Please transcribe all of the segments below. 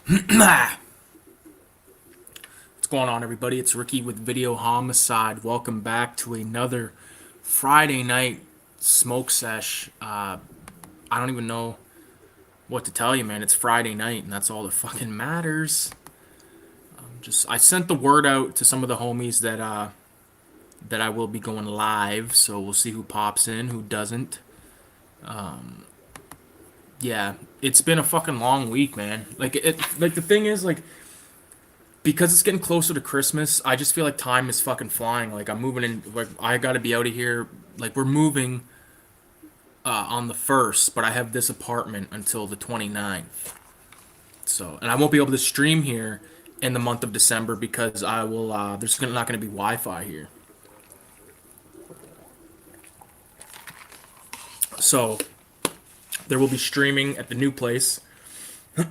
What's going on, everybody? It's Ricky with Video Homicide. Welcome back to another Friday night smoke sesh. I don't even know what to tell you, man. It's Friday night, and that's all that fucking matters. I sent the word out to some of the homies that I will be going live, so we'll see who pops in, who doesn't. Yeah, it's been a fucking long week, man. Like the thing is, like, because it's getting closer to Christmas, I just feel like time is fucking flying. Like I'm moving in, like I gotta be out of here. Like we're moving on the 1st, but I have this apartment until the 29th. So, and I won't be able to stream here in the month of December because I will. Not gonna be Wi-Fi here. So there will be streaming at the new place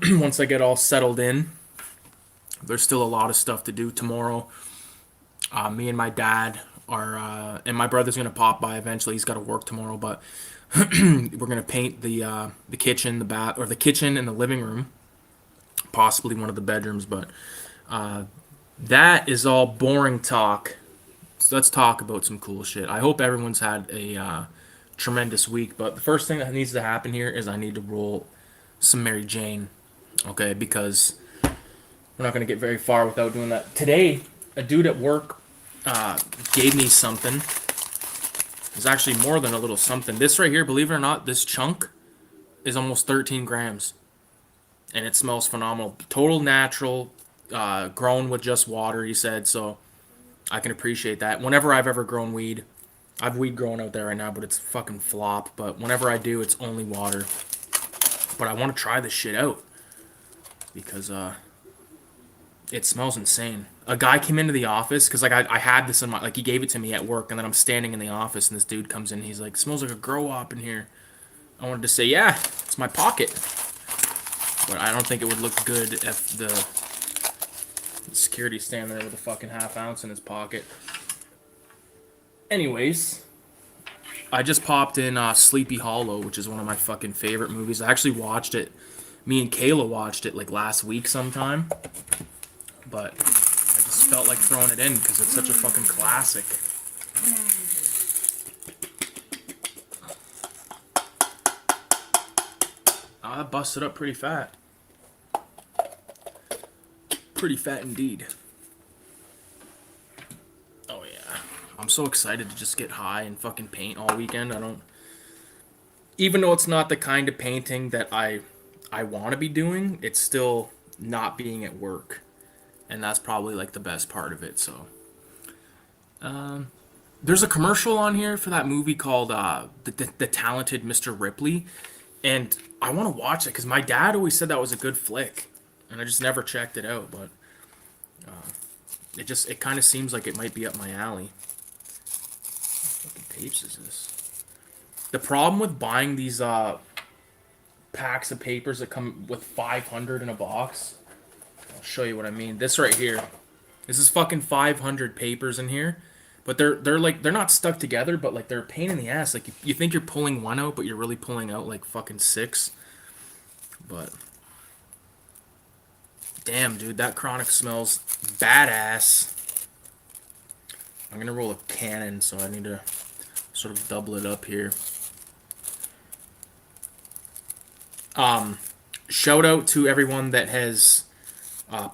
once I get all settled in. There's still a lot of stuff to do tomorrow. Me and my dad are, and my brother's gonna pop by eventually. He's got to work tomorrow, but we're gonna paint the kitchen, the kitchen and the living room, possibly one of the bedrooms. But that is all boring talk. So let's talk about some cool shit. I hope everyone's had a tremendous week. But the first thing that needs to happen here is I need to roll some Mary Jane, okay? Because we're not gonna get very far without doing that. Today, a dude at work gave me something. It's actually more than a little something. This right here, believe it or not, this chunk is almost 13 grams. And it smells phenomenal. Total natural, grown with just water, he said. So I can appreciate that. Whenever I've ever grown weed, I've weed growing out there right now, but it's fucking flop. But whenever I do, it's only water. But I want to try this shit out. Because, it smells insane. A guy came into the office because like I had this in my, like, he gave it to me at work, and then I'm standing in the office and this dude comes in. He's like, "It smells like a grow op in here." I wanted to say, "Yeah, it's my pocket," but I don't think it would look good if the security standing there with a fucking half ounce in his pocket. Anyways, I just popped in Sleepy Hollow, which is one of my fucking favorite movies. I actually watched it. Me and Kayla watched it like last week sometime. But I just felt like throwing it in because it's such a fucking classic. Ah, that busted up pretty fat. Pretty fat indeed. Oh yeah. I'm so excited to just get high and fucking paint all weekend. Even though it's not the kind of painting that I want to be doing, it's still not being at work. And that's probably like the best part of it. So there's a commercial on here for that movie called the Talented Mr. Ripley, and I want to watch it because my dad always said that was a good flick, and I just never checked it out. But it kind of seems like it might be up my alley. What fucking tapes is this? The problem with buying these packs of papers that come with 500 in a box, I'll show you what I mean. This right here. This is fucking 500 papers in here. But they're not stuck together, but like they're a pain in the ass. Like you think you're pulling one out, but you're really pulling out like fucking 6. But damn, dude, that chronic smells badass. I'm gonna roll a cannon, so I need to sort of double it up here. Shout out to everyone that has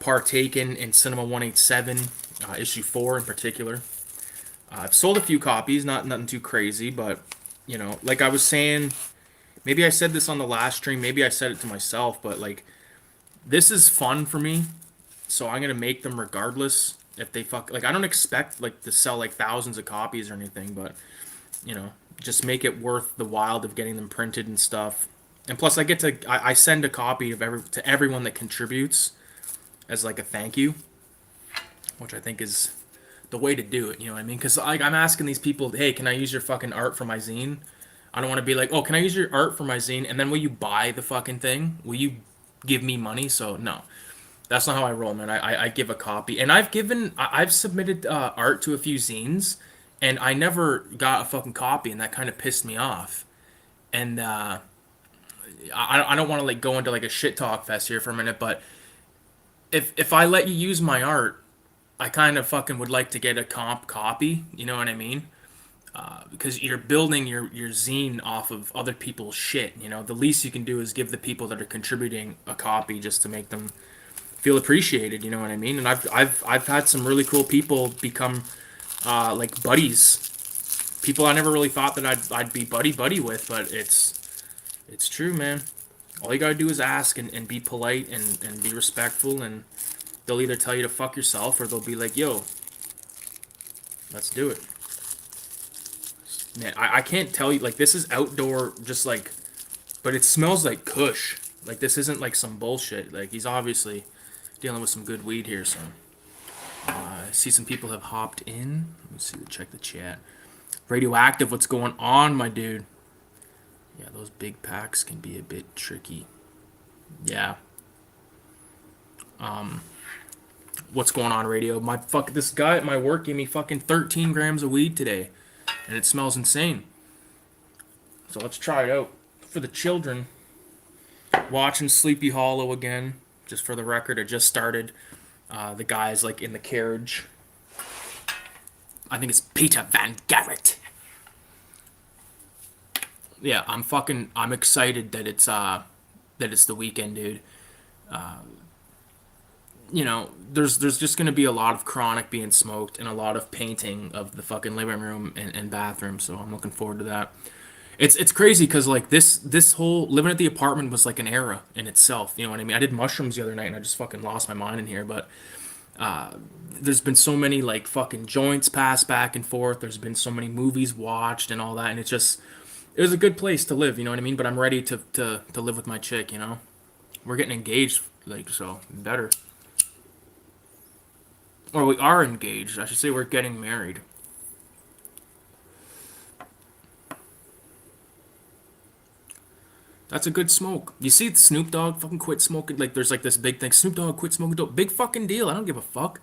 partaken in CINEMA187, issue 4 in particular. I've sold a few copies, nothing too crazy, but, you know, like I was saying, maybe I said this on the last stream, maybe I said it to myself, but, like, this is fun for me, so I'm gonna make them regardless if they like, I don't expect, like, to sell, like, thousands of copies or anything, but, you know, just make it worth the while of getting them printed and stuff. And plus, I send a copy to everyone that contributes as like a thank you, which I think is the way to do it. You know what I mean? Because like I'm asking these people, hey, can I use your fucking art for my zine? I don't want to be like, oh, can I use your art for my zine? And then will you buy the fucking thing? Will you give me money? So no, that's not how I roll, man. I give a copy, and I've submitted art to a few zines, and I never got a fucking copy, and that kind of pissed me off. And I don't want to like go into like a shit talk fest here for a minute, but if I let you use my art, I kind of fucking would like to get a comp copy. You know what I mean? Because you're building your zine off of other people's shit. You know, the least you can do is give the people that are contributing a copy just to make them feel appreciated. You know what I mean? And I've had some really cool people become like buddies. People I never really thought that I'd be buddy with, but it's true, man. All you gotta do is ask and be polite and be respectful, and they'll either tell you to fuck yourself or they'll be like, yo, let's do it. Man, I can't tell you, like, this is outdoor, just like, but it smells like kush. Like, this isn't like some bullshit. Like, he's obviously dealing with some good weed here, so. I see some people have hopped in. Let's see, check the chat. Radioactive, what's going on, my dude? Yeah, those big packs can be a bit tricky. Yeah. What's going on, radio? This guy at my work gave me fucking 13 grams of weed today, and it smells insane. So let's try it out for the children. Watching Sleepy Hollow again. Just for the record, I just started. The guy's like in the carriage. I think it's Peter Van Garrett. Yeah, I'm excited that it's the weekend, dude. You know, there's just gonna be a lot of chronic being smoked and a lot of painting of the fucking living room and bathroom, so I'm looking forward to that. It's crazy because like this whole living at the apartment was like an era in itself. You know what I mean? I did mushrooms the other night and I just fucking lost my mind in here. But there's been so many like fucking joints passed back and forth. There's been so many movies watched and all that, and it was a good place to live. You know what I mean? But I'm ready to live with my chick. You know, we're getting engaged, like, so better. Or we are engaged. I should say we're getting married. That's a good smoke. You see Snoop Dogg fucking quit smoking. Like, there's like this big thing. Snoop Dogg quit smoking dope. Big fucking deal. I don't give a fuck.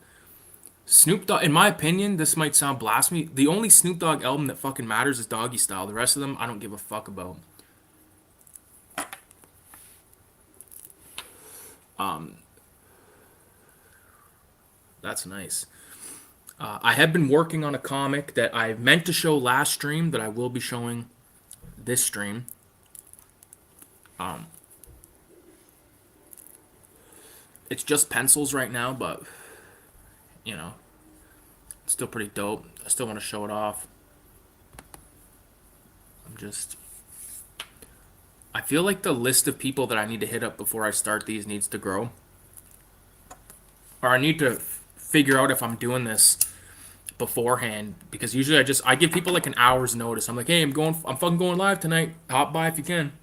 Snoop Dogg, in my opinion, this might sound blasphemy. The only Snoop Dogg album that fucking matters is Doggy Style. The rest of them, I don't give a fuck about. That's nice. I have been working on a comic that I meant to show last stream that I will be showing this stream. It's just pencils right now, but you know, it's still pretty dope. I still want to show it off. I feel like the list of people that I need to hit up before I start these needs to grow. Or I need to figure out if I'm doing this beforehand, because usually I give people like an hour's notice. I'm like, hey, I'm fucking going live tonight. Hop by if you can.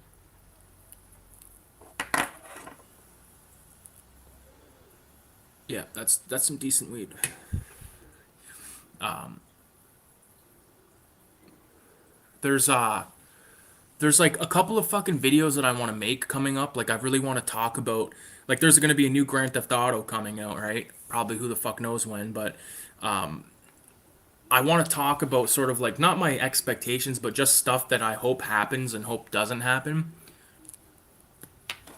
Yeah, that's some decent weed. There's like a couple of fucking videos that I want to make coming up. Like, I really want to talk about, like, there's going to be a new Grand Theft Auto coming out, right? Probably who the fuck knows when, but I want to talk about sort of like not my expectations, but just stuff that I hope happens and hope doesn't happen.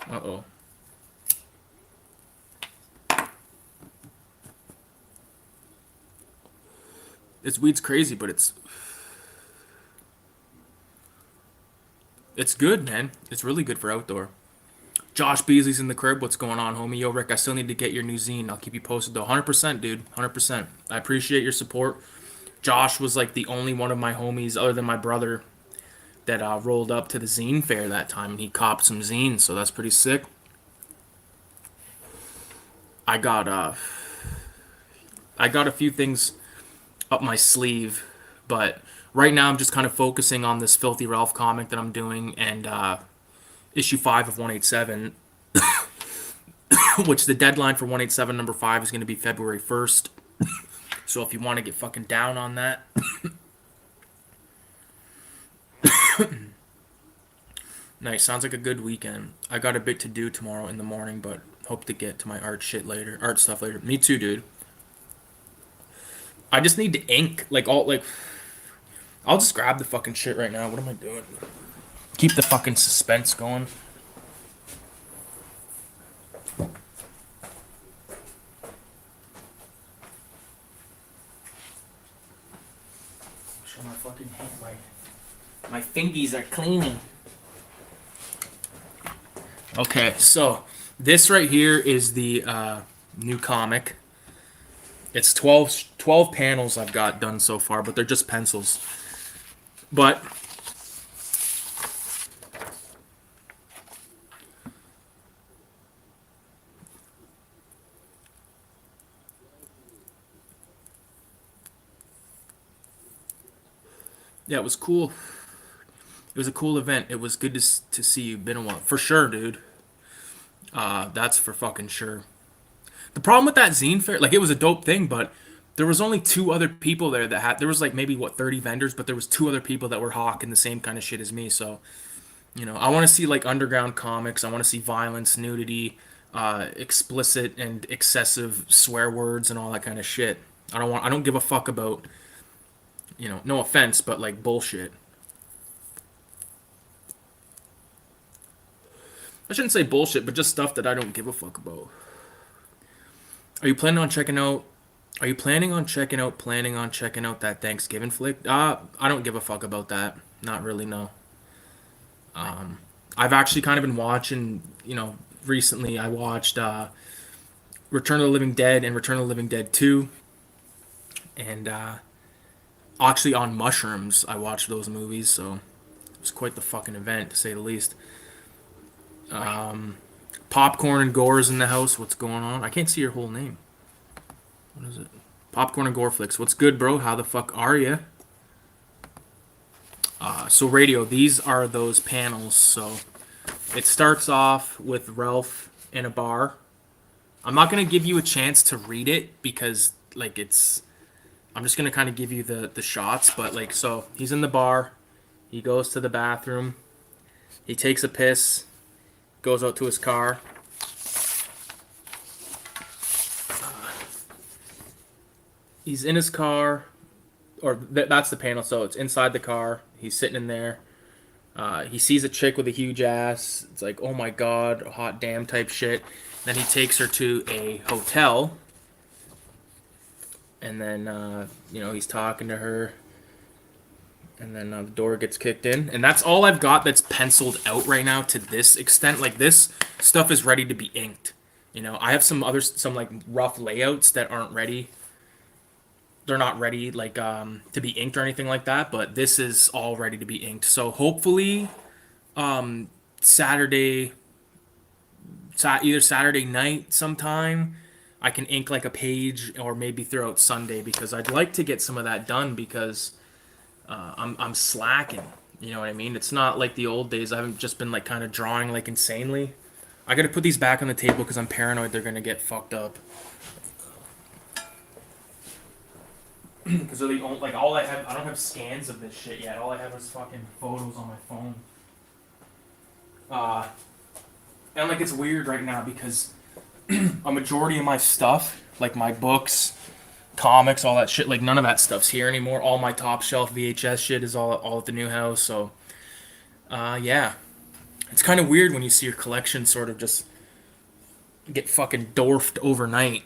Uh-oh. This weed's crazy, but it's good, man. It's really good for outdoor. Josh Beasley's in the crib. What's going on, homie? Yo, Rick, I still need to get your new zine. I'll keep you posted, though. 100%, dude. 100%. I appreciate your support. Josh was, like, the only one of my homies, other than my brother, that rolled up to the zine fair that time, and he copped some zines, so that's pretty sick. I got a few things up my sleeve, but right now I'm just kind of focusing on this Filthy Ralph comic that I'm doing, and issue 5 of 187, which the deadline for 187 number 5 is going to be February 1st. So if you want to get fucking down on that. Nice, sounds like a good weekend. I got a bit to do tomorrow in the morning, but hope to get to my art stuff later. Me too, dude. I just need to ink, I'll just grab the fucking shit right now. What am I doing? Keep the fucking suspense going. fucking hand. My fingies are cleaning. Okay, so this right here is the new comic. It's 12 panels I've got done so far, but they're just pencils. But yeah, it was cool. It was a cool event. It was good to see you. Been a while. For sure, dude. That's for fucking sure. The problem with that zine fair, like, it was a dope thing, but there was only two other people there that had, there was like maybe, what, 30 vendors, but there was two other people that were hawking the same kind of shit as me. So, I want to see like underground comics. I want to see violence, nudity, explicit and excessive swear words and all that kind of shit. I don't give a fuck about, no offense, but like bullshit. I shouldn't say bullshit, but just stuff that I don't give a fuck about. Are you planning on checking out? Are you planning on checking out that Thanksgiving flick? I don't give a fuck about that. Not really, no. I've actually kind of been watching, recently I watched Return of the Living Dead and Return of the Living Dead 2. And actually on mushrooms, I watched those movies, so it was quite the fucking event, to say the least. Popcorn and Gore's in the house. What's going on? I can't see your whole name. What is it? Popcorn and Gore Flicks. What's good, bro? How the fuck are you? So radio, these are those panels. So it starts off with Ralph in a bar. I'm not going to give you a chance to read it because, like, I'm just going to kind of give you the shots. But, like, so he's in the bar. He goes to the bathroom. He takes a piss. Goes out to his car. He's in his car, or that's the panel, so it's inside the car. He's sitting in there. He sees a chick with a huge ass. It's like, oh my god, hot damn type shit. Then he takes her to a hotel. And then, he's talking to her. And then the door gets kicked in. And that's all I've got that's penciled out right now to this extent. Like, this stuff is ready to be inked. I have some like rough layouts that aren't ready. They're not ready, like, to be inked or anything like that. But this is all ready to be inked. So hopefully either Saturday night sometime, I can ink like a page, or maybe throughout Sunday, because I'd like to get some of that done, because I'm slacking. You know what I mean? It's not like the old days. I haven't just been like kind of drawing like insanely. I got to put these back on the table because I'm paranoid they're gonna get fucked up. Because they're the only, like, all I have. I don't have scans of this shit yet. All I have is fucking photos on my phone. And like, it's weird right now because a majority of my stuff, like my books, comics, all that shit, like, none of that stuff's here anymore. All my top shelf VHS shit is all at the new house. So yeah, it's kind of weird when you see your collection sort of just get fucking dwarfed overnight,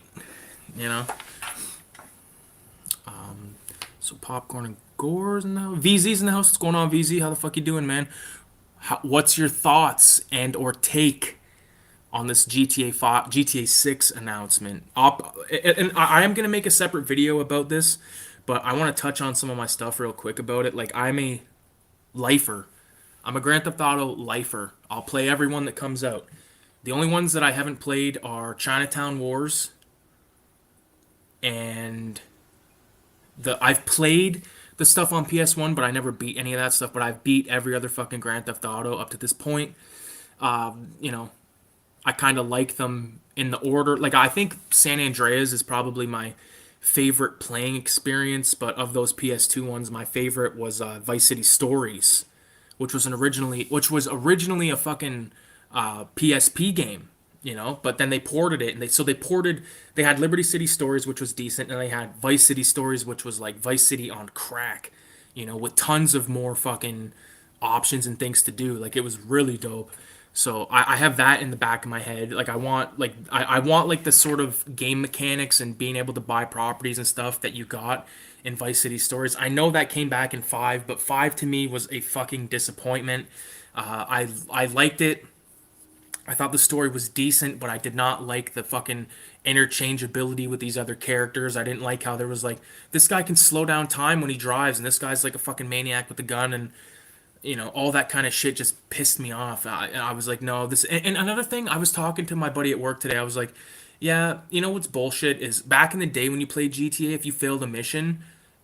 So Popcorn and Gore's in the house. VZ's in the house. What's going on, VZ? How the fuck you doing, man? What's your thoughts and or take on this GTA 6 announcement? And I am going to make a separate video about this, but I want to touch on some of my stuff real quick about it. Like, I'm a lifer. I'm a Grand Theft Auto lifer. I'll play every one that comes out. The only ones that I haven't played are Chinatown Wars, and I've played the stuff on PS1, but I never beat any of that stuff. But I've beat every other fucking Grand Theft Auto up to this point. I kind of like them in the order. Like, I think San Andreas is probably my favorite playing experience, but of those PS2 ones, my favorite was Vice City Stories, which was originally a fucking PSP game, but then they ported it, and they had Liberty City Stories, which was decent, and they had Vice City Stories, which was like Vice City on crack, with tons of more fucking options and things to do. Like, it was really dope. So I have that in the back of my head. Like I want like the sort of game mechanics and being able to buy properties and stuff that you got in Vice City Stories. I know that came back in five, but five to me was a fucking disappointment. I liked it. I thought the story was decent, but I did not like the fucking interchangeability with these other characters. I didn't like how there was like this guy can slow down time when he drives, and this guy's like a fucking maniac with a gun, and all that kind of shit just pissed me off. I was like, no, this. And another thing, I was talking to my buddy at work today. I was like, yeah, you know what's bullshit is back in the day when you played GTA, if you failed a mission,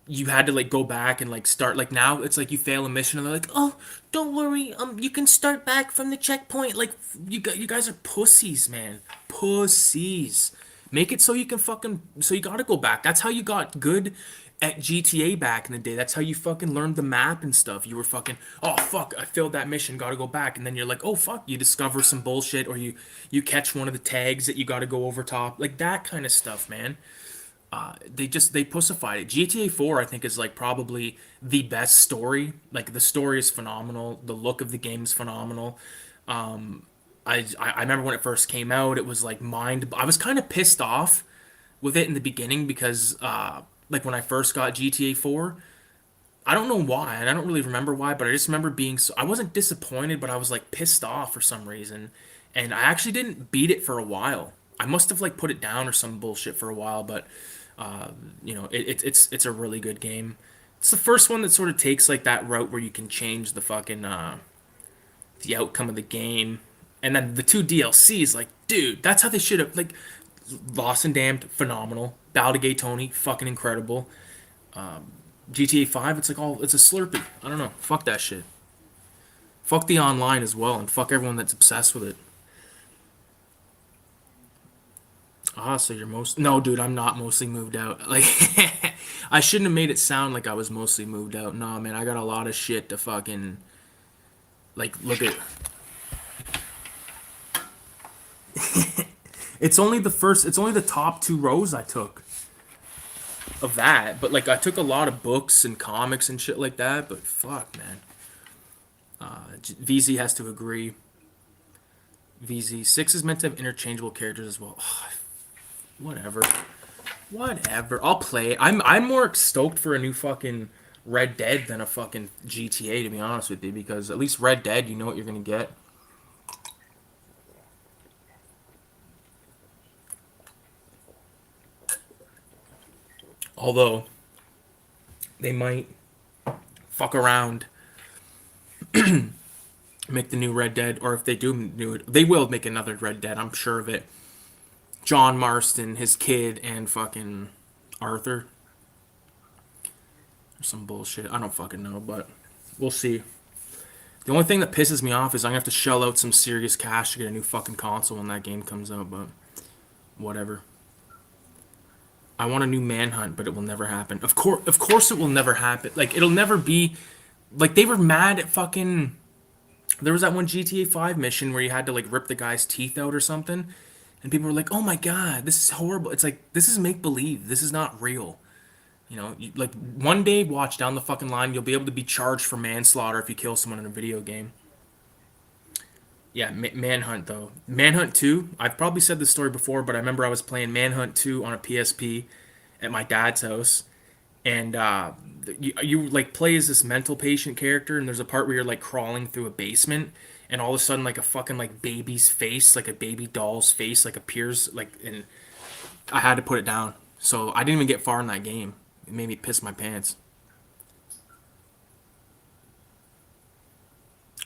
you had to like go back and like start. Like now, it's like you fail a mission and they're like, oh, don't worry, you can start back from the checkpoint. Like you guys are pussies, man, pussies. Make it so you can fucking so you gotta go back. That's how you got good at GTA back in the day. That's how you fucking learned the map and stuff. You were fucking, oh fuck, I failed that mission, gotta go back. And then you're like, oh fuck, you discover some bullshit or you catch one of the tags that you gotta go over top. Like that kind of stuff, man. They pussified it. GTA 4 I think is like probably the best story. Like the story is phenomenal. The look of the game is phenomenal. I remember when it first came out, it was like I was kind of pissed off with it in the beginning because like when I first got GTA 4, I don't know why, and I don't really remember why, but I just remember being so I wasn't disappointed, but I was like pissed off for some reason. And I actually didn't beat it for a while. I must have like put it down or some bullshit for a while, but it's a really good game. It's the first one that sort of takes like that route where you can change the fucking the outcome of the game. And then the two DLCs, like, dude, that's how they should have like Lost and Damned, phenomenal. Baldigay Tony, fucking incredible. GTA 5, it's like it's a Slurpee. I don't know. Fuck that shit. Fuck the online as well, and fuck everyone that's obsessed with it. Ah, so you're most no, dude. I'm not mostly moved out. Like, I shouldn't have made it sound like I was mostly moved out. Nah, man, I got a lot of shit to fucking like. Look at. It's only the first. It's only the top two rows I took of that. But like, I took a lot of books and comics and shit like that. But fuck, man. VZ has to agree. VZ6 is meant to have interchangeable characters as well. Whatever. Whatever. I'll play it. I'm more stoked for a new fucking Red Dead than a fucking GTA, to be honest with you, because at least Red Dead, you know what you're gonna get. Although they might fuck around, make the new Red Dead, or if they do they will make another Red Dead. I'm sure of it. John Marston, his kid, and fucking Arthur. Or some bullshit. I don't fucking know, but we'll see. The only thing that pisses me off is I'm gonna have to shell out some serious cash to get a new fucking console when that game comes out, but whatever. I want a new Manhunt, but it will never happen. Of course it will never happen. Like, it'll never be like they were mad at fucking there was that one GTA 5 mission where you had to like rip the guy's teeth out or something. And people were like, "Oh my god, this is horrible." It's like this is make believe. This is not real. Like one day, watch down the fucking line, you'll be able to be charged for manslaughter if you kill someone in a video game. Yeah, Manhunt though. Manhunt 2. I've probably said this story before, but I remember I was playing Manhunt 2 on a PSP at my dad's house, and you like play as this mental patient character, and there's a part where you're like crawling through a basement, and all of a sudden like a fucking like baby's face, like a baby doll's face, like appears like, and I had to put it down. So I didn't even get far in that game. It made me piss my pants.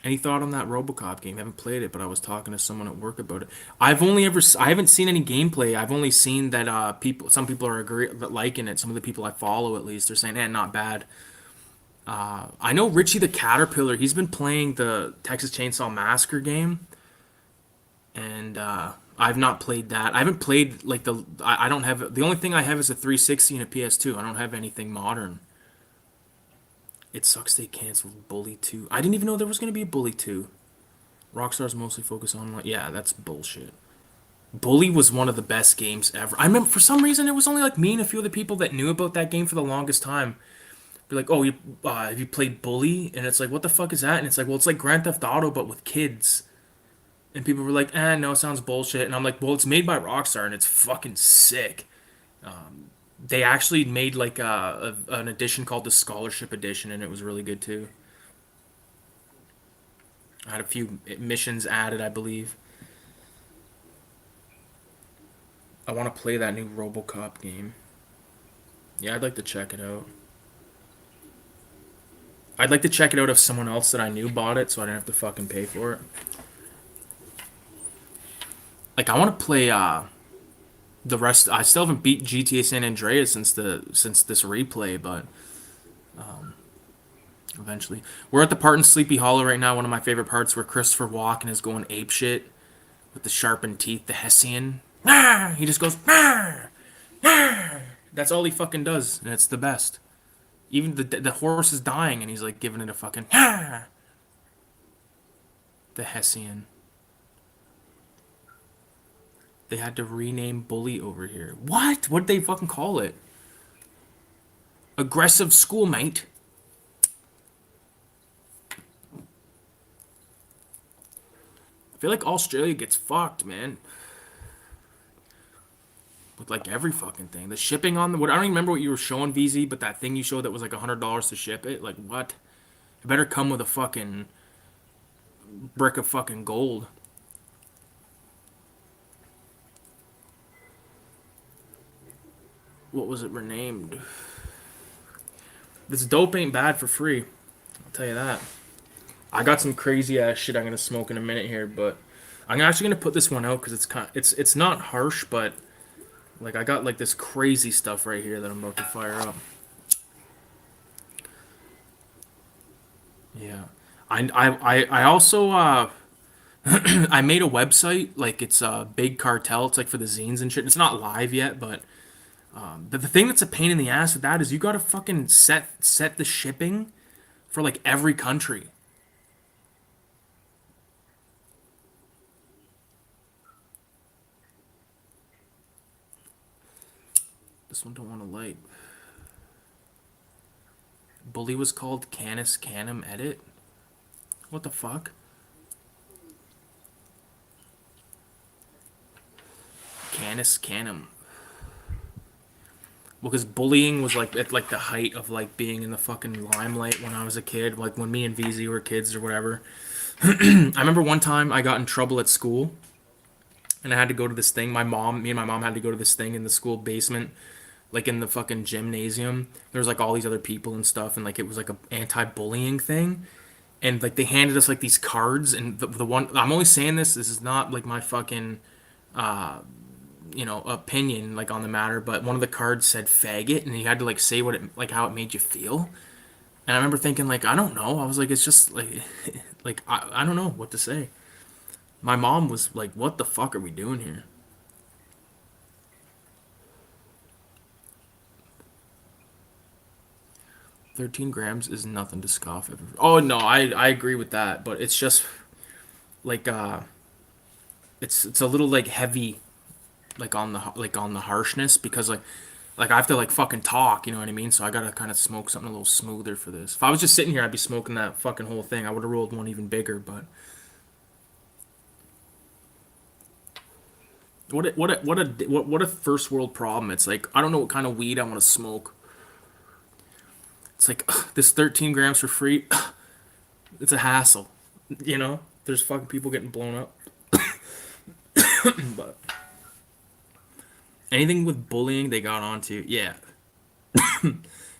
Any thought on that RoboCop game? I haven't played it, but I was talking to someone at work about it. I haven't seen any gameplay. I've only seen that some people are liking it. Some of the people I follow, at least, they're saying, not bad." I know Richie the Caterpillar. He's been playing the Texas Chainsaw Massacre game, and I've not played that. I haven't played like I don't have the only thing I have is a 360 and a PS2. I don't have anything modern. It sucks they canceled Bully 2. I didn't even know there was going to be a Bully 2. Rockstar's mostly focused on like, yeah, that's bullshit. Bully was one of the best games ever. I remember for some reason it was only like me and a few other people that knew about that game for the longest time. Be like, "Oh, have you played Bully?" And it's like, "What the fuck is that?" And it's like, "Well, it's like Grand Theft Auto but with kids." And people were like, no, it sounds bullshit. And I'm like, well, it's made by Rockstar and it's fucking sick. They actually made like an edition called the Scholarship Edition, and it was really good too. I had a few missions added, I believe. I want to play that new RoboCop game. Yeah, I'd like to check it out. I'd like to check it out if someone else that I knew bought it, so I didn't have to fucking pay for it. Like, I want to play the rest. I still haven't beat GTA San Andreas since this replay, but eventually. We're at the part in Sleepy Hollow right now. One of my favorite parts where Christopher Walken is going ape shit with the sharpened teeth, the Hessian. He just goes. That's all he fucking does, and it's the best. Even the horse is dying, and he's like giving it a fucking the Hessian. They had to rename Bully over here. What? What'd they fucking call it? Aggressive schoolmate. I feel like Australia gets fucked, man. With like every fucking thing. The shipping on the what I don't even remember what you were showing, VZ, but that thing you showed that was like $100 to ship it. Like what? It better come with a fucking brick of fucking gold. What was it renamed? This dope ain't bad for free. I'll tell you that. I got some crazy ass shit I'm gonna smoke in a minute here, but I'm actually gonna put this one out because it's not harsh, but like I got like this crazy stuff right here that I'm about to fire up. Yeah, I also I made a website like it's a big cartel. It's like for the zines and shit. It's not live yet, but the thing that's a pain in the ass with that is you gotta fucking set the shipping for like every country. This one don't want to light. Bully was called Canis Canem Edit. What the fuck? Canis Canem. Well, because bullying was like at like the height of like being in the fucking limelight when I was a kid, like when me and VZ were kids or whatever. I remember one time I got in trouble at school, and I had to go to this thing. Me and my mom had to go to this thing in the school basement, like in the fucking gymnasium. There was like all these other people and stuff, and like it was like a anti-bullying thing. And like they handed us like these cards, and the one I'm only saying this is not like my fucking opinion like on the matter, but one of the cards said faggot, and you had to like say what it like how it made you feel. And I remember thinking like I don't know. I was like it's just like like I don't know what to say. My mom was like, "What the fuck are we doing here?" 13 grams is nothing to scoff at. Oh no, I agree with that, but it's just like it's a little like heavy like on the harshness because like I have to like fucking talk, you know what I mean? So I gotta kind of smoke something a little smoother for this. If I was just sitting here, I'd be smoking that fucking whole thing. I would have rolled one even bigger, but what a first world problem. It's like I don't know what kind of weed I want to smoke. It's like this 13 grams for free. It's a hassle, you know. There's fucking people getting blown up, but anything with bullying they got onto, yeah.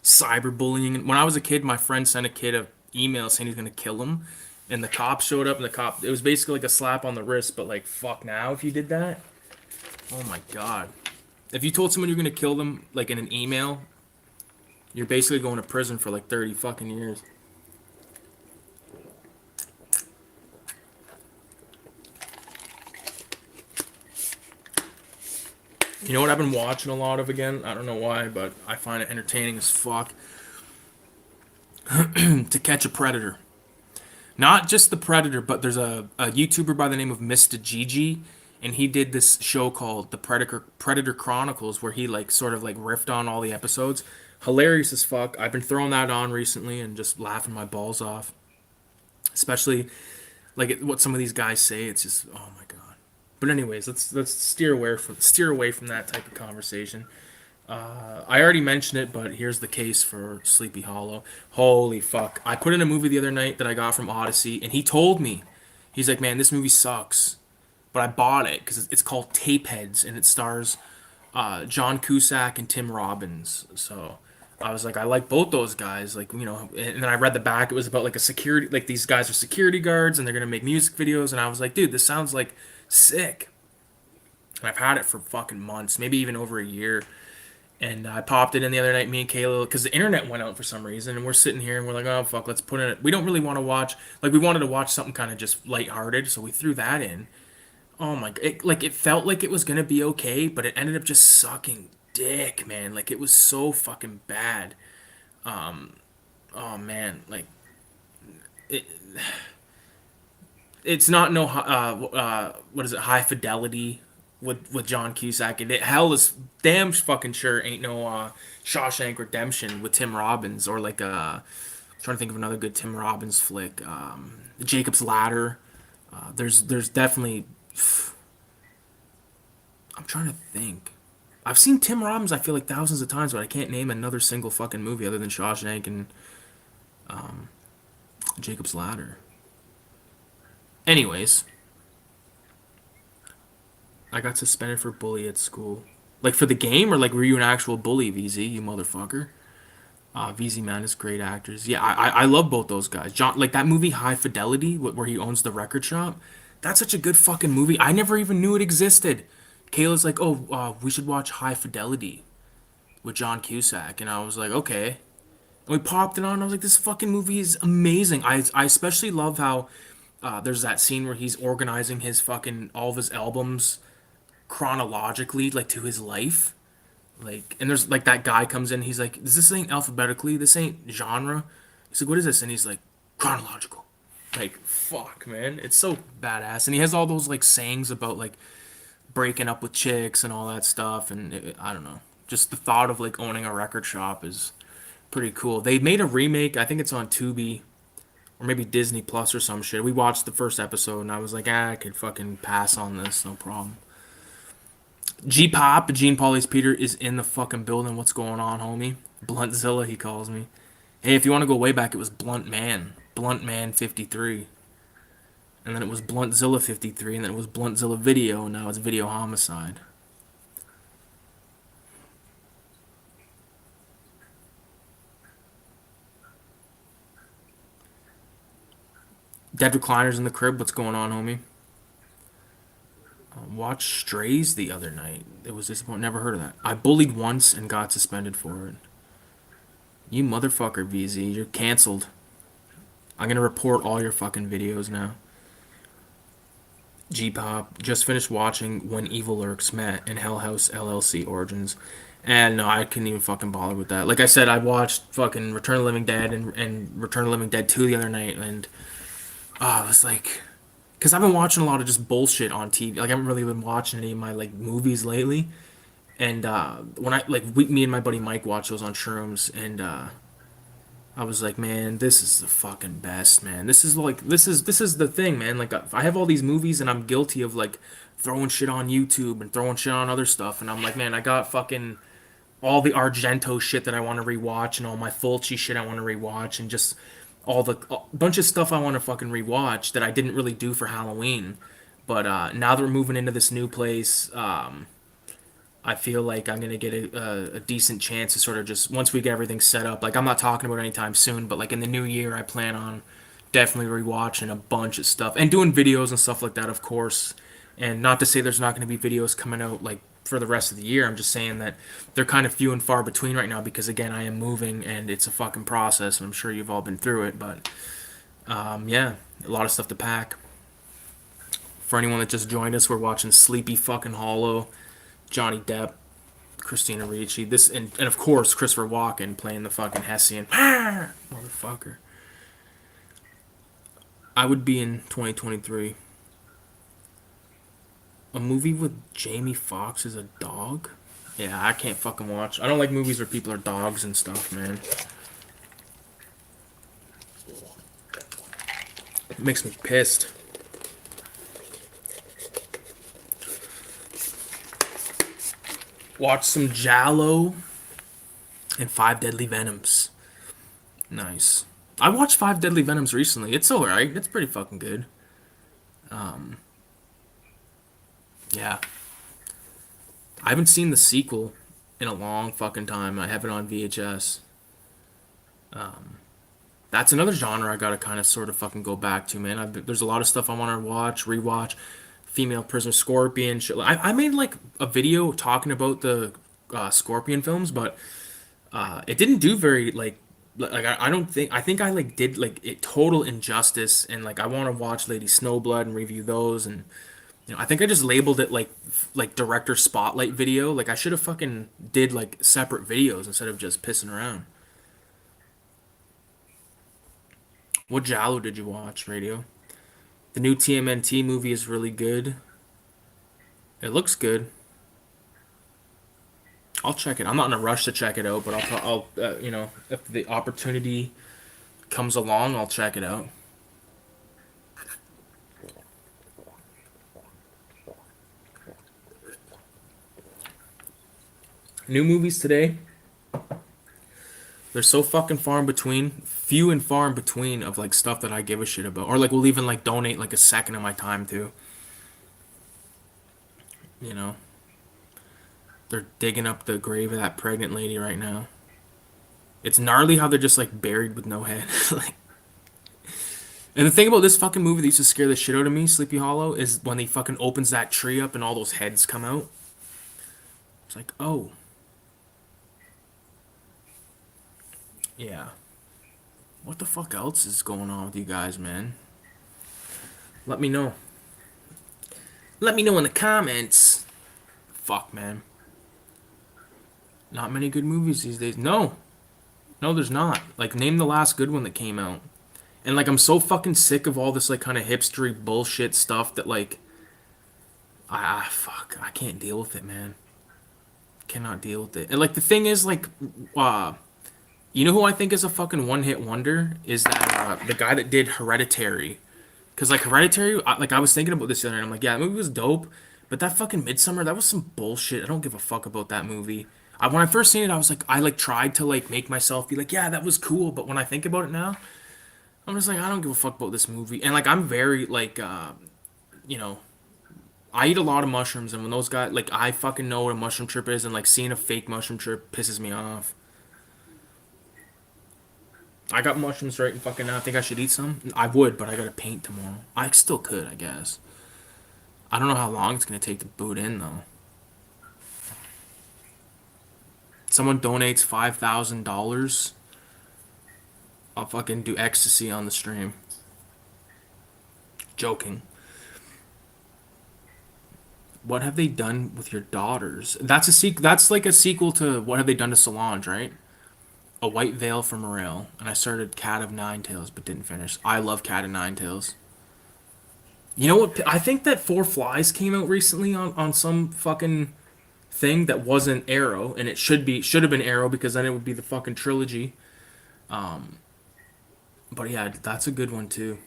Cyberbullying. When I was a kid, my friend sent a kid a email saying he's gonna kill him, and the cop showed up, and the cop it was basically like a slap on the wrist, but like fuck now if you did that. Oh my god. If you told someone you're gonna kill them like in an email, you're basically going to prison for like 30 fucking years. You know what I've been watching a lot of again? I don't know why, but I find it entertaining as fuck. To Catch a Predator. Not just the Predator, but there's a YouTuber by the name of Mr. Gigi, and he did this show called the Predator Chronicles, where he like sort of like riffed on all the episodes. Hilarious as fuck. I've been throwing that on recently and just laughing my balls off. Especially Like what some of these guys say, it's just oh my god. But anyways, let's steer away from that type of conversation. I already mentioned it, but here's the case for Sleepy Hollow. Holy fuck! I put in a movie the other night that I got from Odyssey, and he told me, he's like, man, this movie sucks, but I bought it because it's called Tapeheads, and it stars John Cusack and Tim Robbins. So I was like, I like both those guys. Like, you know, and then I read the back. It was about like a security, like these guys are security guards and they're gonna make music videos. And I was like, dude, this sounds like sick. And I've had it for fucking months, maybe even over a year. And I popped it in the other night, me and Kayla, because the internet went out for some reason, and we're sitting here and we're like, oh fuck, let's put in it. We don't really want to watch, like, we wanted to watch something kind of just lighthearted, so we threw that in. Oh my, it felt like it was gonna be okay, but it ended up just sucking dick, man. Like it was so fucking bad. Oh man, like it, it's not no what is it, high fidelity with John Cusack, and hell is damn fucking sure ain't no Shawshank Redemption with Tim Robbins, or like trying to think of another good Tim Robbins flick, Jacob's Ladder. There's definitely, I'm trying to think. I've seen Tim Robbins, I feel like thousands of times, but I can't name another single fucking movie other than Shawshank and Jacob's Ladder. Anyways, I got suspended for bully at school. Like for the game, or like were you an actual bully, VZ, you motherfucker? VZ man is great actors. Yeah, I love both those guys. John, like that movie High Fidelity, where he owns the record shop. That's such a good fucking movie. I never even knew it existed. Kayla's like, oh, we should watch High Fidelity with John Cusack, and I was like, okay. And we popped it on. And I was like, this fucking movie is amazing. I especially love how there's that scene where he's organizing his fucking all of his albums chronologically, like to his life. Like, and there's like that guy comes in. He's like, this ain't alphabetically. This ain't genre. He's like, what is this? And he's like, chronological. Like, fuck, man, it's so badass. And he has all those like sayings about like breaking up with chicks and all that stuff. And I don't know, just the thought of like owning a record shop is pretty cool. They made a remake. I think it's on Tubi or maybe Disney Plus or some shit. We watched the first episode and I was like, I could fucking pass on this, no problem. G Pop, Gene Paulie's Peter is in the fucking building. What's going on, homie? Bluntzilla, he calls me. Hey, if you want to go way back, it was Blunt Man. Blunt Man 53. And then it was Bluntzilla 53, and then it was Bluntzilla Video, and now it's Video Homicide. Dead Recliners in the Crib, what's going on, homie? Watched Strays the other night. It was disappointing. Never heard of that. I bullied once and got suspended for it. You motherfucker, VZ. You're canceled. I'm gonna report all your fucking videos now. G-Pop. Just finished watching When Evil Lurks Met and Hell House LLC Origins. And no, I couldn't even fucking bother with that. Like I said, I watched fucking Return of the Living Dead and Return of the Living Dead 2 the other night, and I was like, because I've been watching a lot of just bullshit on TV. Like I haven't really been watching any of my like movies lately. And when me and my buddy Mike watched those on Shrooms, and I was like, man, this is the fucking best, man. This is the thing, man. Like I have all these movies, and I'm guilty of like throwing shit on YouTube and throwing shit on other stuff, and I'm like, man, I got fucking all the Argento shit that I want to rewatch, and all my Fulci shit I want to rewatch, and just all the bunch of stuff I want to fucking rewatch that I didn't really do for Halloween. But now that we're moving into this new place, I feel like I'm gonna get a decent chance to sort of just once we get everything set up. Like I'm not talking about anytime soon, but like in the new year, I plan on definitely rewatching a bunch of stuff and doing videos and stuff like that, of course. And not to say there's not going to be videos coming out like for the rest of the year. I'm just saying that they're kind of few and far between right now because again, I am moving and it's a fucking process, and I'm sure you've all been through it. But yeah, a lot of stuff to pack. For anyone that just joined us, we're watching Sleepy fucking Hollow. Johnny Depp, Christina Ricci, this and of course Christopher Walken playing the fucking Hessian motherfucker. I would be in 2023. A movie with Jamie Foxx as a dog? Yeah, I can't fucking watch. I don't like movies where people are dogs and stuff, man. It makes me pissed. Watch some giallo and Five Deadly Venoms. Nice. I watched Five Deadly Venoms recently. It's alright. It's pretty fucking good. Yeah. I haven't seen the sequel in a long fucking time. I have it on VHS. That's another genre I gotta kind of sort of fucking go back to, man. There's a lot of stuff I want to watch, rewatch. Female Prisoner Scorpion. Shit. I made like a video talking about the Scorpion films, but it didn't do very like I don't think I think I like did like it total injustice, and like I want to watch Lady Snowblood and review those, and I think I just labeled it like director spotlight video. Like I should have fucking did like separate videos instead of just pissing around. What Giallo did you watch, Radio? The new TMNT movie is really good. It looks good. I'll check it. I'm not in a rush to check it out, but I'll if the opportunity comes along, I'll check it out. New movies today, they're so fucking far in between, few and far in between of like stuff that I give a shit about, or like will even like donate like a second of my time to. You know, they're digging up the grave of that pregnant lady right now. It's gnarly how they're just like buried with no head. Like, and the thing about this fucking movie that used to scare the shit out of me, Sleepy Hollow, is when he fucking opens that tree up and all those heads come out. It's like, oh, yeah. What the fuck else is going on with you guys, man? Let me know. Let me know in the comments. Fuck, man. Not many good movies these days. No. No, there's not. Like, name the last good one that came out. And, like, I'm so fucking sick of all this, like, kind of hipstery bullshit stuff that, like, fuck. I can't deal with it, man. Cannot deal with it. And, like, the thing is, like, you know who I think is a fucking one-hit wonder? Is that, the guy that did Hereditary. Because, like, Hereditary, I was thinking about this the other night. I'm like, yeah, that movie was dope. But that fucking Midsummer, that was some bullshit. I don't give a fuck about that movie. When I first seen it, I was like, I, like, tried to, like, make myself be like, yeah, that was cool. But when I think about it now, I'm just like, I don't give a fuck about this movie. And, like, I'm very, like, you know, I eat a lot of mushrooms. And when those guys, like, I fucking know what a mushroom trip is. And, like, seeing a fake mushroom trip pisses me off. I got mushrooms right and fucking now. I think I should eat some. I would, but I gotta paint tomorrow. I still could, I guess. I don't know how long it's gonna take to boot in though. Someone donates $5,000. I'll fucking do ecstasy on the stream. Joking. What have they done with your daughters? That's a That's like a sequel to What Have They Done to Solange, right? A White Veil for Morale, and I started Cat of Nine Tails but didn't finish. I love Cat of Nine Tails. You know what? I think that Four Flies came out recently on some fucking thing that wasn't Arrow, and it should have been Arrow because then it would be the fucking trilogy. But yeah, that's a good one too.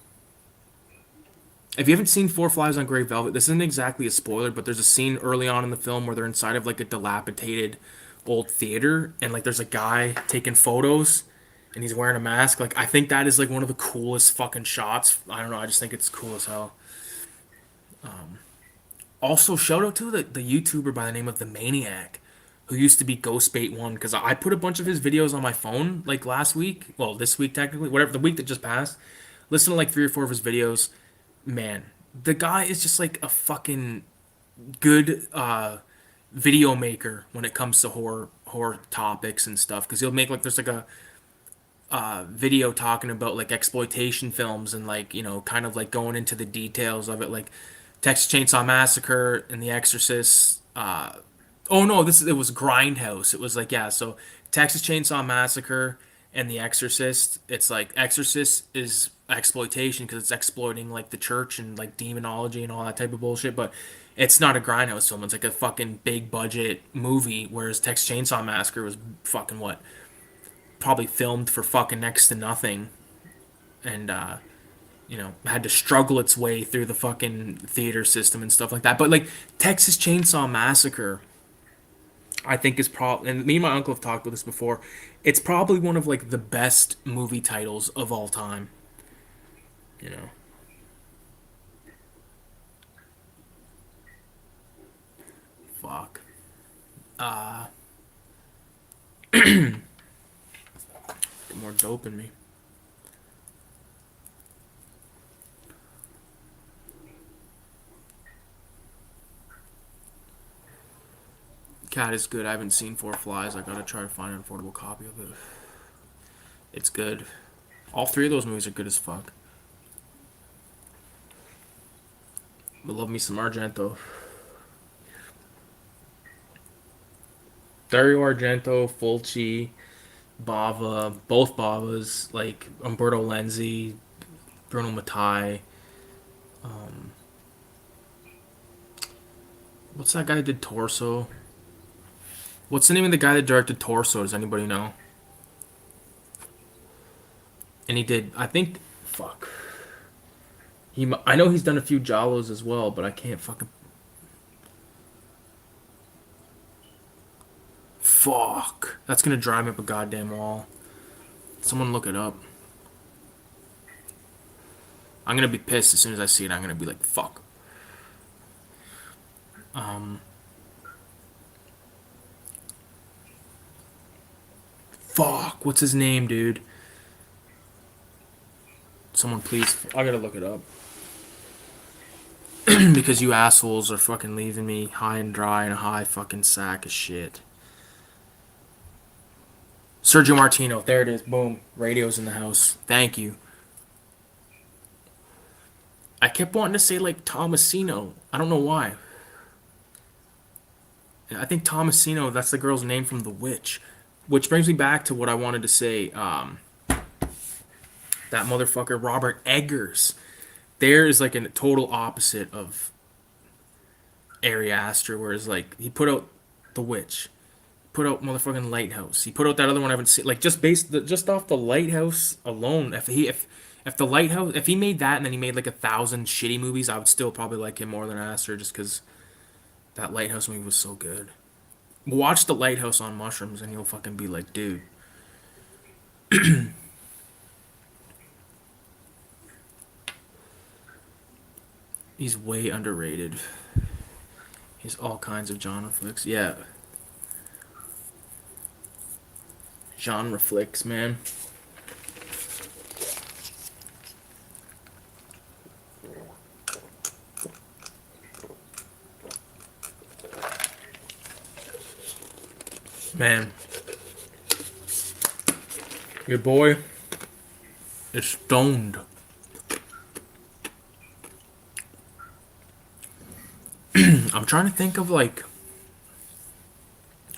If you haven't seen Four Flies on Grey Velvet, this isn't exactly a spoiler, but there's a scene early on in the film where they're inside of like a dilapidated old theater, and like there's a guy taking photos, and he's wearing a mask. Like I think that is like one of the coolest fucking shots. I don't know. I just think it's cool as hell. Also, shout out to the YouTuber by the name of the Maniac, who used to be Ghostbait1, because I put a bunch of his videos on my phone like last week. Well, this week technically, whatever the week that just passed. Listen to like 3 or 4 of his videos. Man, the guy is just like a fucking good video maker when it comes to horror topics and stuff. Because he'll make like there's like a video talking about like exploitation films and like kind of like going into the details of it, like Texas Chainsaw Massacre and The Exorcist. Oh no, it was Grindhouse. It was like, yeah, so Texas Chainsaw Massacre and The Exorcist. It's like Exorcist is exploitation because it's exploiting like the church and like demonology and all that type of bullshit, but it's not a Grindhouse film. It's like a fucking big budget movie, whereas Texas Chainsaw Massacre was fucking what, probably filmed for fucking next to nothing, and had to struggle its way through the fucking theater system and stuff like that. But like Texas Chainsaw Massacre, I think is probably, and me and my uncle have talked about this before. It's probably one of like the best movie titles of all time. You know, fuck. Uh, get more dope in me. Cat is good. I haven't seen Four Flies. I gotta try to find an affordable copy of it. It's good. All three of those movies are good as fuck. But love me some Argento. Dario Argento, Fulci, Bava, both Bavas, like Umberto Lenzi, Bruno Mattei. Um, what's that guy that did Torso? What's the name of the guy that directed Torso? Does anybody know? And he did, I think, fuck. I know he's done a few Giallos as well, but I can't fucking. Fuck. That's gonna drive me up a goddamn wall. Someone look it up. I'm gonna be pissed as soon as I see it. I'm gonna be like, fuck. Um, fuck. What's his name, dude? Someone please. I gotta look it up. Because you assholes are fucking leaving me high and dry in a high fucking sack of shit. Sergio Martino. There it is. Boom. Radio's in the house. Thank you. I kept wanting to say like Tomasino. I don't know why. I think Tomasino, that's the girl's name from The Witch. Which brings me back to what I wanted to say. That motherfucker, Robert Eggers. There is like a total opposite of Ari Aster, whereas like he put out The Witch, put out motherfucking Lighthouse. He put out that other one I haven't seen. Like just off the Lighthouse alone, if the Lighthouse, if he made that and then he made like 1,000 shitty movies, I would still probably like him more than Aster, just because that Lighthouse movie was so good. Watch the Lighthouse on mushrooms and you'll fucking be like, dude. He's way underrated. He's all kinds of genre flicks. Yeah. Genre flicks, man. Man. Your boy is stoned. I'm trying to think of like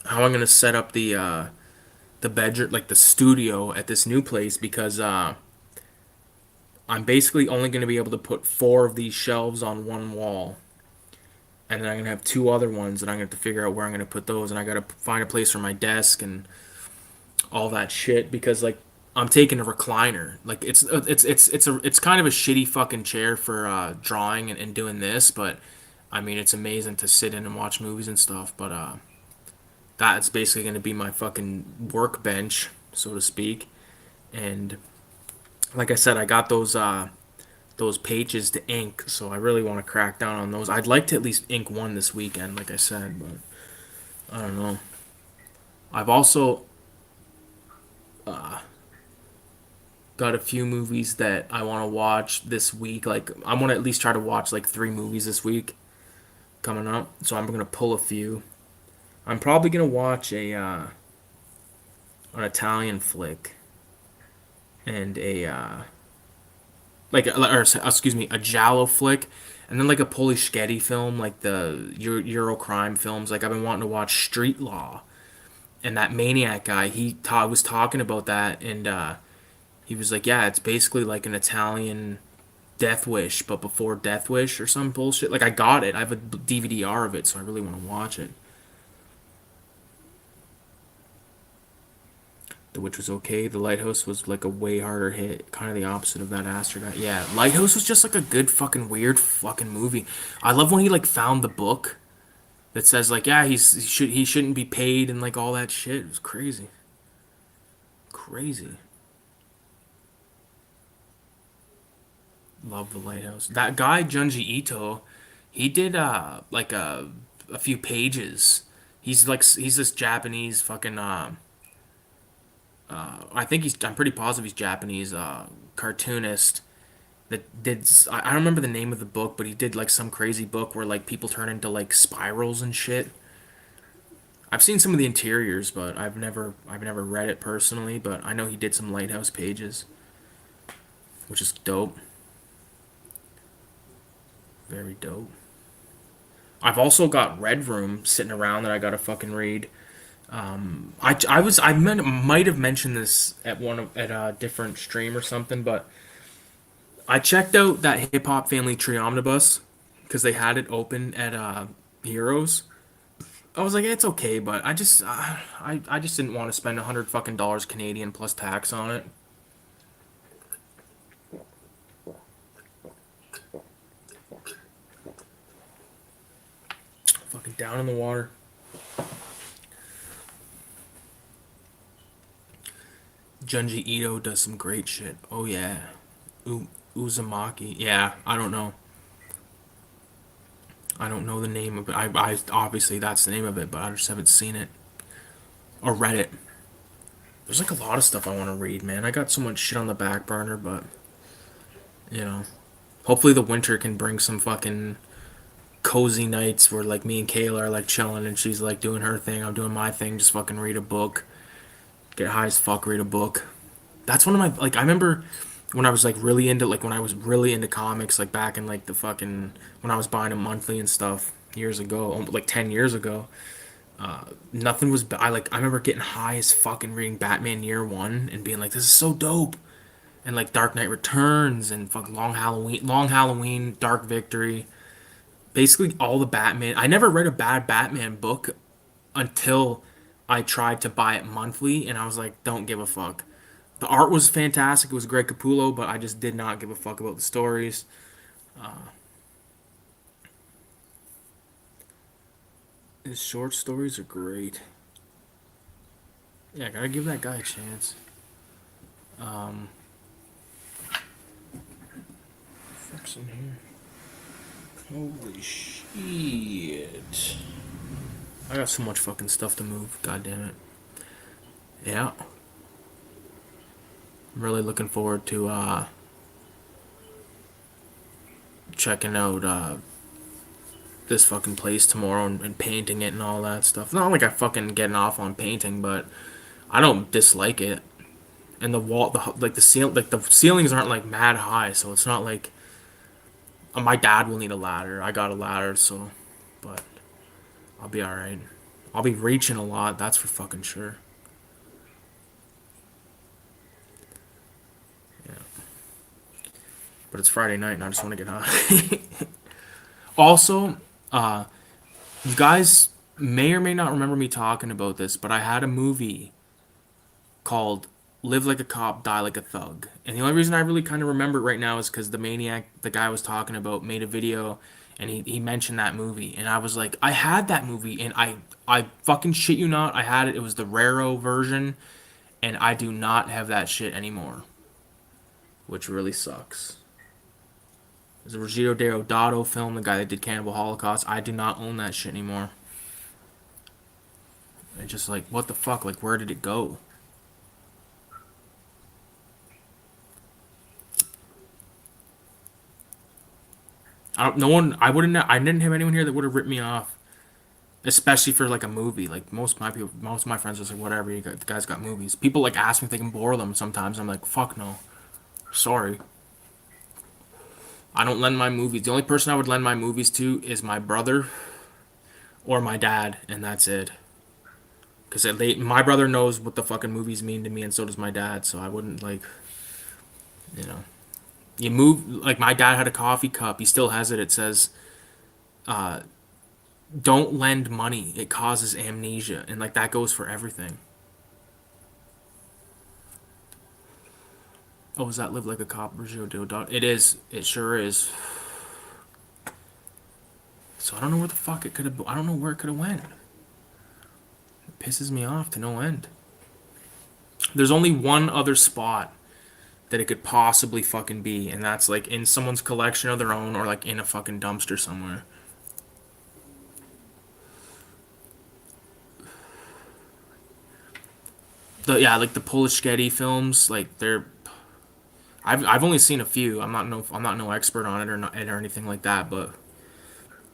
how I'm gonna set up the bedroom, like the studio at this new place, because I'm basically only gonna be able to put 4 of these shelves on one wall, and then I'm gonna have 2 other ones, and I'm gonna have to figure out where I'm gonna put those, and I gotta find a place for my desk and all that shit, because like I'm taking a recliner. Like it's kind of a shitty fucking chair for drawing and doing this, but I mean it's amazing to sit in and watch movies and stuff. But that's basically gonna be my fucking workbench, so to speak. And like I said, I got those pages to ink, so I really want to crack down on those. I'd like to at least ink one this weekend, like I said, but I don't know. I've also got a few movies that I want to watch this week. Like I want to at least try to watch like 3 movies this week coming up. So I'm gonna pull a few. I'm probably gonna watch an Italian flick and or excuse me, a giallo flick, and then like a Polish film, like the Euro crime films. Like I've been wanting to watch Street Law, and that Maniac guy, was talking about that, and he was like, yeah, it's basically like an Italian Death Wish, but before Death Wish or some bullshit. Like I got it. I have a DVD-R of it, so I really want to watch it. The Witch was okay. The Lighthouse was like a way harder hit, kind of the opposite of that Aster guy. Yeah, Lighthouse was just like a good fucking weird fucking movie. I love when he like found the book that says like, yeah, he shouldn't be paid and like all that shit. It was crazy, crazy. Love the lighthouse. That guy Junji Ito, he did like a few pages. He's this Japanese fucking I think I'm pretty positive he's Japanese cartoonist that did I don't remember the name of the book, but he did like some crazy book where like people turn into like spirals and shit. I've seen some of the interiors, but I've never read it personally, but I know he did some lighthouse pages, which is dope. Very dope. I've also got Red Room sitting around that I gotta fucking read. Might have mentioned this at a different stream or something, but I checked out that Hip Hop Family Tree Omnibus because they had it open at Heroes. I was like, it's okay, but I just didn't want to spend 100 fucking dollars Canadian plus tax on it. Fucking down in the water. Junji Ito does some great shit. Oh yeah, Uzumaki. Yeah, I don't know. I don't know the name of it. I obviously that's the name of it, but I just haven't seen it or read it. There's like a lot of stuff I want to read, man. I got so much shit on the back burner, but you know, hopefully the winter can bring some fucking cozy nights where like me and Kayla are like chilling and she's like doing her thing, I'm doing my thing, just fucking read a book, get high as fuck, read a book. That's one of my like I remember when I was like really into like when I was really into comics like back in like the fucking when I was buying them monthly and stuff years ago, like 10 years ago. Nothing was I remember getting high as fucking reading Batman Year 1 and being like this is so dope. And like Dark Knight Returns and fucking Long Halloween, Dark Victory, basically all the Batman. I never read a bad Batman book until I tried to buy it monthly, and I was like, don't give a fuck. The art was fantastic. It was Greg Capullo, but I just did not give a fuck about the stories. His short stories are great. Yeah, I gotta give that guy a chance. What's in here? Holy shit. I got so much fucking stuff to move. God damn it. Yeah. I'm really looking forward to checking out this fucking place tomorrow and painting it and all that stuff. Not like I fucking getting off on painting, but I don't dislike it. And the ceilings aren't like mad high, so it's not like my dad will need a ladder. I got a ladder, so but I'll be all right. I'll be reaching a lot. That's for fucking sure. Yeah. But it's Friday night, and I just want to get high. Also, uh, you guys may or may not remember me talking about this, but I had a movie called Live Like a Cop, Die Like a Thug. And the only reason I really kind of remember it right now is because the maniac, the guy I was talking about, made a video and he mentioned that movie. And I was like, I had that movie and I fucking shit you not, I had it. It was the Raro version and I do not have that shit anymore, which really sucks. It was a Ruggiero Deodato film, the guy that did Cannibal Holocaust. I do not own that shit anymore. It's just like, what the fuck? Like, where did it go? I don't. No one. I wouldn't. I didn't have anyone here that would have ripped me off, especially for like a movie. Like most of my people, most of my friends are just like, whatever. The guy's got movies. People like ask me if they can borrow them. Sometimes I'm like, fuck no, sorry. I don't lend my movies. The only person I would lend my movies to is my brother or my dad, and that's it. Because my brother knows what the fucking movies mean to me, and so does my dad. So I wouldn't like, you know, you move like my dad had a coffee cup. He still has it. It says, "Don't lend money. It causes amnesia," and like that goes for everything. Oh, is that Live Like a Cop, Sergio Deodato? It is. It sure is. So I don't know where the fuck it could have. I don't know where it could have went. It pisses me off to no end. There's only one other spot that it could possibly fucking be, and that's like in someone's collection of their own or like in a fucking dumpster somewhere. Yeah, like the Polish Getty films, like they're. I've only seen a few. I'm not no expert on it or anything like that, but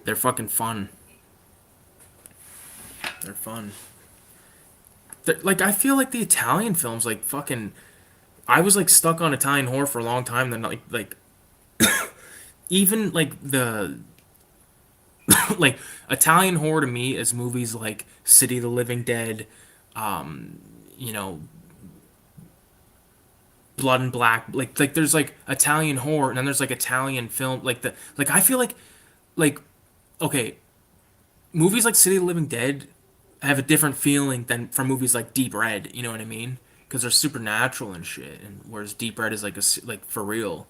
they're fucking fun. They're fun. Like I feel like the Italian films, like fucking. I was like stuck on Italian horror for a long time. Then like even like the like Italian horror to me is movies like City of the Living Dead, you know, Blood and Black. Like there's like Italian horror, and then there's like Italian film. Like I feel like okay, movies like City of the Living Dead have a different feeling than from movies like Deep Red. You know what I mean? Because they're supernatural and shit, and whereas Deep Red is like for real.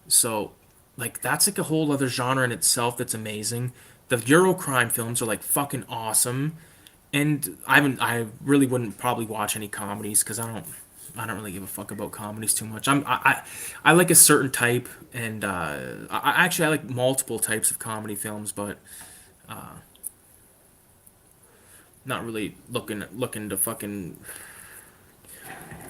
So, like that's like a whole other genre in itself that's amazing. The Eurocrime films are like fucking awesome, and I really wouldn't probably watch any comedies because I don't really give a fuck about comedies too much. I like a certain type, and I like multiple types of comedy films, but not really looking to fucking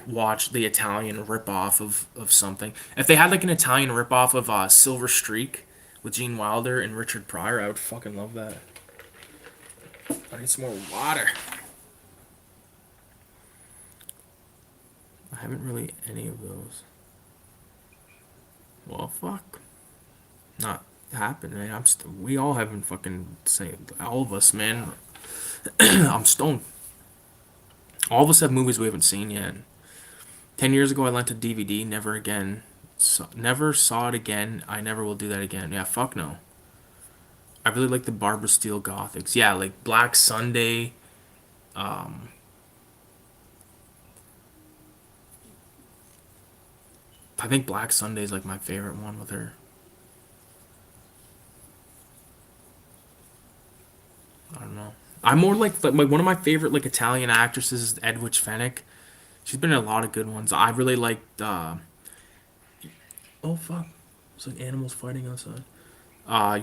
watch the Italian ripoff of something. If they had like an Italian ripoff of Silver Streak with Gene Wilder and Richard Pryor, I would fucking love that. I need some more water. I haven't really any of those. Well, fuck. Not happened, man. We all haven't fucking saying all of us, man. I'm stoned. All of us have movies we haven't seen yet. 10 years ago, I lent a DVD. Never again. Never saw it again. I never will do that again. Yeah, fuck no. I really like the Barbara Steele Gothics. Yeah, like Black Sunday. Um, I think Black Sunday is like my favorite one with her. I don't know. I'm more like one of my favorite like Italian actresses is Edwidge Fenech. She's been in a lot of good ones. I really liked. Oh fuck! It's like animals fighting outside.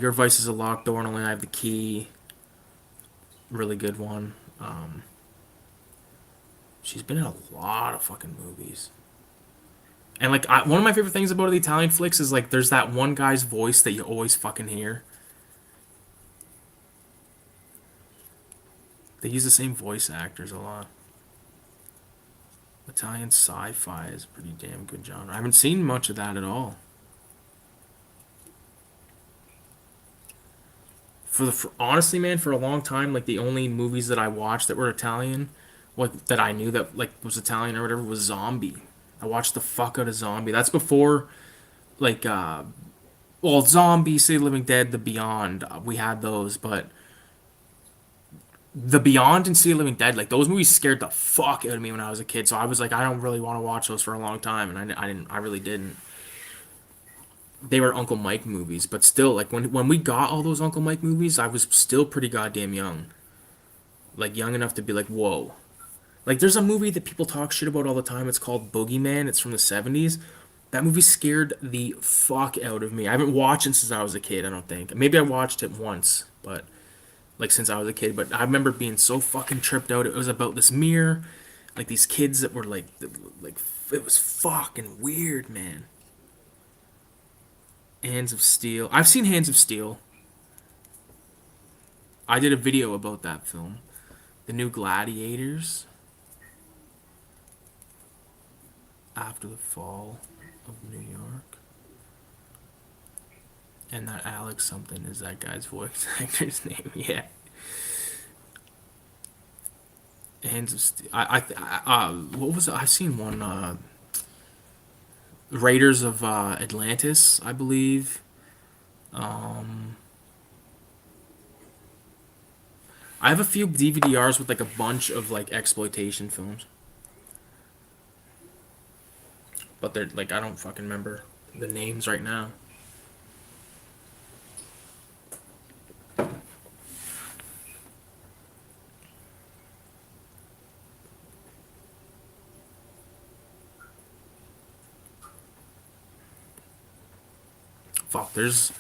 Your Vice is a Locked Door and Only I Have the Key. Really good one. She's been in a lot of fucking movies. And like one of my favorite things about the Italian flicks is like there's that one guy's voice that you always fucking hear. They use the same voice actors a lot. Italian sci-fi is a pretty damn good genre. I haven't seen much of that at all. Honestly, man, for a long time, like the only movies that I watched that were Italian, what that I knew that like was Italian or whatever was Zombie. I watched the fuck out of Zombie. That's before like well, Zombie, City of the Living Dead, The Beyond. We had those, but The Beyond and City of the Living Dead, like those movies scared the fuck out of me when I was a kid. So I was like, I don't really want to watch those for a long time, and I didn't. I really didn't. They were Uncle Mike movies, but still, like when we got all those Uncle Mike movies, I was still pretty goddamn young, like young enough to be like, whoa. Like there's a movie that people talk shit about all the time. It's called Boogeyman. It's from the '70s. That movie scared the fuck out of me. I haven't watched it since I was a kid. I don't think. Maybe I watched it once, but like since I was a kid. But I remember being so fucking tripped out. It was about this mirror, like these kids that were like it was fucking weird, man. Hands of Steel. I've seen Hands of Steel. I did a video about that film. The New Gladiators. After the Fall of New York. And that Alex something is that guy's voice actor's name. Yeah. Hands of Steel. What was it? I've seen one. Raiders of Atlantis, I believe. Um, I have a few DVDRs with like a bunch of like exploitation films, but they're like I don't fucking remember the names right now. Fuck, there's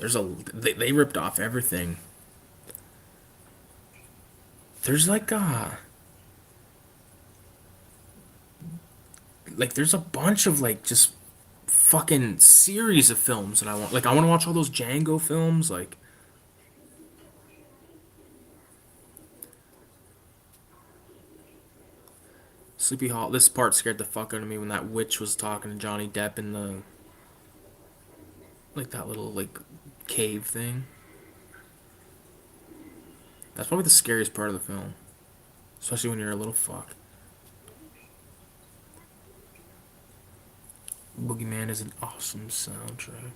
a they ripped off everything. There's there's a bunch of like just fucking series of films that I want. Like I want to watch all those Django films. Like Sleepy Hollow. This part scared the fuck out of me when that witch was talking to Johnny Depp in the like that little like cave thing. That's probably the scariest part of the film, especially when you're a little fuck. Boogeyman is an awesome soundtrack.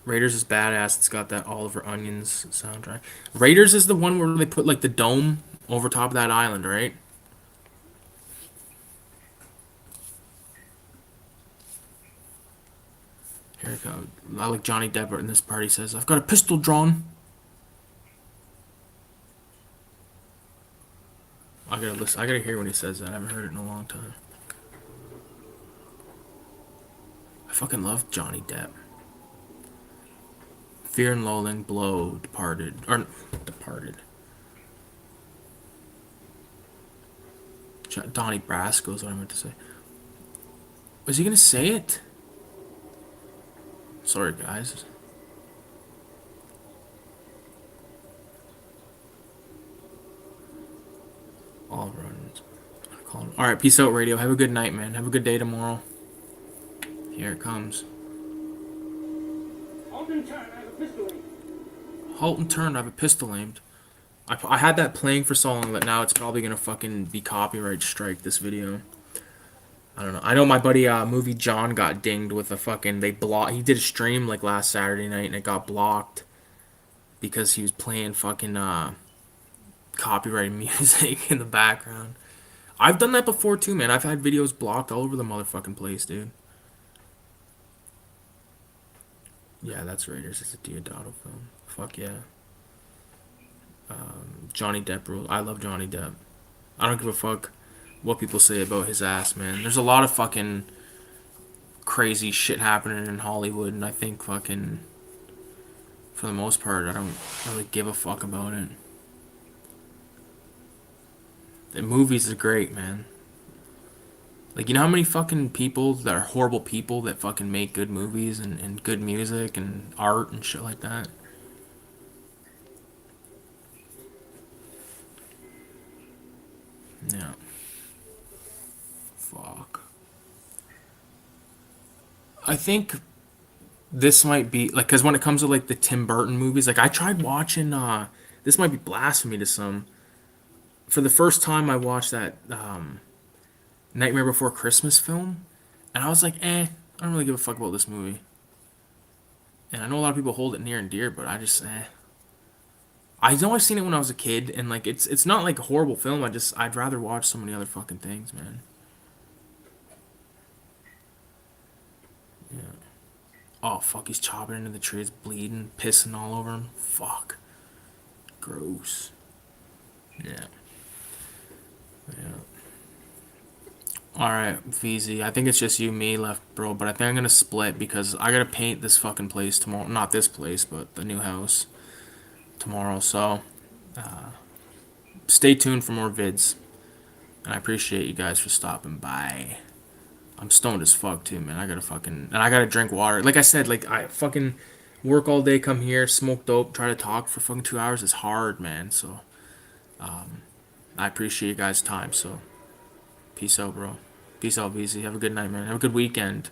Raiders is badass. It's got that Oliver Onions soundtrack. Raiders is the one where they put like the dome over top of that island, right? Here we go. I like Johnny Depp in this part. He says, "I've got a pistol drawn." I gotta listen. I gotta hear when he says that. I haven't heard it in a long time. I fucking love Johnny Depp. Fear and Loathing, Blow, Departed, or Departed. Donnie Brasco is what I meant to say. Was he gonna say it? Sorry, guys. All runs. All right, peace out, radio. Have a good night, man. Have a good day tomorrow. Here it comes. Halt and turn. I have a pistol aimed. Halt and turn. I have a pistol aimed. I had that playing for so long that now it's probably gonna fucking be copyright strike this video. I don't know. I know my buddy Movie John got dinged with a fucking he did a stream like last Saturday night and it got blocked because he was playing fucking copyrighted music in the background. I've done that before too, man. I've had videos blocked all over the motherfucking place, dude. Yeah, that's Raiders. It's a Diodato film. Fuck yeah. Johnny Depp rule. I love Johnny Depp. I don't give a fuck what people say about his ass, man. There's a lot of fucking crazy shit happening in Hollywood, and I think fucking, for the most part, I don't really give a fuck about it. The movies are great, man. Like, you know how many fucking people that are horrible people that fucking make good movies and good music and art and shit like that? Yeah. Fuck. I think this might be like, because when it comes to like the Tim Burton movies, like I tried watching this might be blasphemy to some. For the first time I watched that Nightmare Before Christmas film, and I was like, I don't really give a fuck about this movie. And I know a lot of people hold it near and dear, but I just I know I've seen it when I was a kid, and like it's not like a horrible film. I'd rather watch so many other fucking things, man. Yeah. Oh fuck, he's chopping into the tree, it's bleeding, pissing all over him. Fuck. Gross. Yeah. Yeah. Alright, VZ. I think it's just you, me left, bro. But I think I'm gonna split because I gotta paint this fucking place tomorrow. Not this place, but the new house tomorrow. So, stay tuned for more vids. And I appreciate you guys for stopping by. I'm stoned as fuck too, man. I gotta drink water. Like I said, like I fucking work all day, come here, smoke dope, try to talk for fucking 2 hours. It's hard, man. So, I appreciate you guys' time. So, peace out, bro. Peace out, BZ. Have a good night, man. Have a good weekend.